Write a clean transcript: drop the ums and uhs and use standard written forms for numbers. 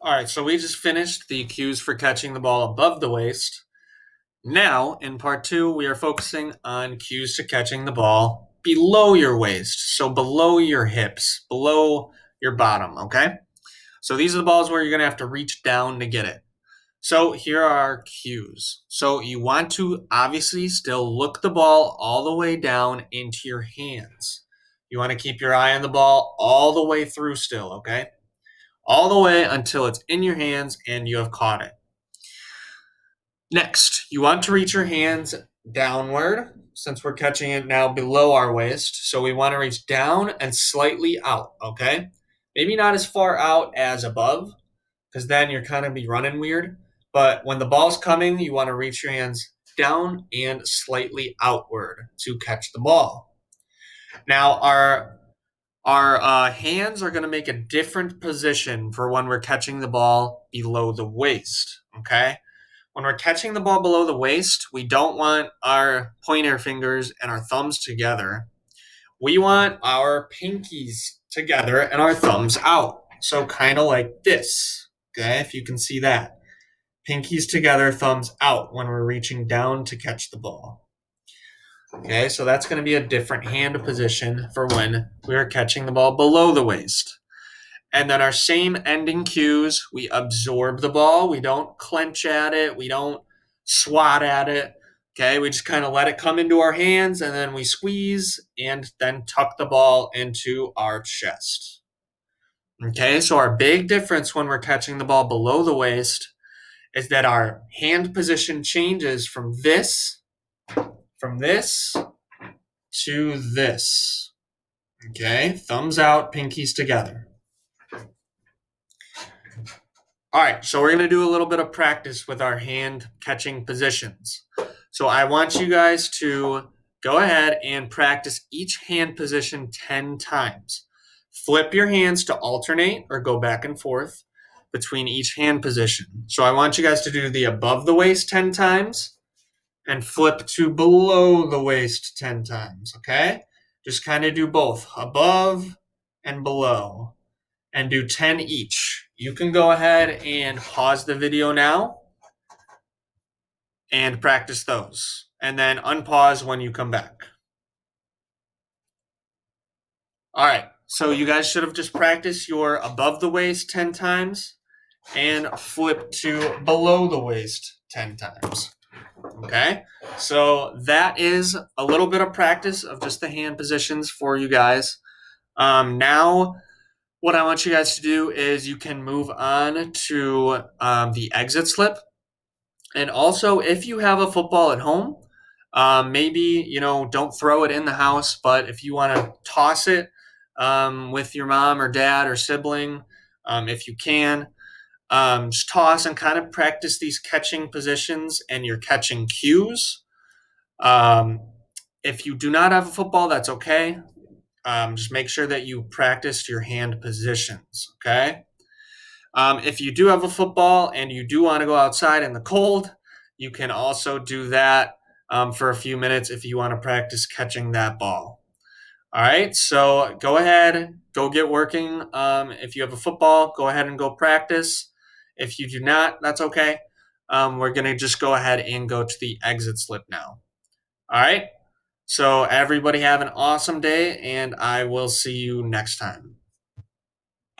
All right, so we just finished the cues for catching the ball above the waist. Now, in part two, we are focusing on cues to catching the ball below your waist. So below your hips, below your bottom, okay? So these are the balls where you're going to have to reach down to get it. So here are our cues. So you want to obviously still look the ball all the way down into your hands. You want to keep your eye on the ball all the way through still, okay? All the way until it's in your hands and you have caught it. Next, you want to reach your hands downward since we're catching it now below our waist. So we want to reach down and slightly out, okay? Maybe not as far out as above because then you're kind of be running weird. But when the ball's coming, you want to reach your hands down and slightly outward to catch the ball. Now, our hands are going to make a different position for when we're catching the ball below the waist, okay? When we're catching the ball below the waist, we don't want our pointer fingers and our thumbs together. We want our pinkies together and our thumbs out. So kind of like this, okay? If you can see that. Pinkies together, thumbs out when we're reaching down to catch the ball. Okay, so that's going to be a different hand position for when we're catching the ball below the waist. And then our same ending cues, we absorb the ball. We don't clench at it. We don't swat at it. Okay, we just kind of let it come into our hands and then we squeeze and then tuck the ball into our chest. Okay, so our big difference when we're catching the ball below the waist is that our hand position changes from this to this. Okay, thumbs out, pinkies together. All right, so we're going to do a little bit of practice with our hand catching positions. So I want you guys to go ahead and practice each hand position 10 times. Flip your hands to alternate or go back and forth between each hand position. So I want you guys to do the above the waist 10 times and flip to below the waist 10 times, okay? Just kind of do both, above and below, and do 10 each. You can go ahead and pause the video now and practice those, and then unpause when you come back. All right, so you guys should have just practiced your above the waist 10 times and flip to below the waist 10 times. Okay, so that is a little bit of practice of just the hand positions for you guys. Now, what I want you guys to do is you can move on to the exit slip. And also, if you have a football at home, maybe, don't throw it in the house, but if you want to toss it with your mom or dad or sibling, if you can, just toss and kind of practice these catching positions and your catching cues. If you do not have a football, that's okay. Just make sure that you practice your hand positions, okay? If you do have a football and you do want to go outside in the cold, you can also do that for a few minutes if you want to practice catching that ball. All right, so go ahead, go get working. If you have a football, go ahead and go practice. If you do not, that's okay. We're going to just go ahead and go to the exit slip now. All right, so everybody have an awesome day, and I will see you next time.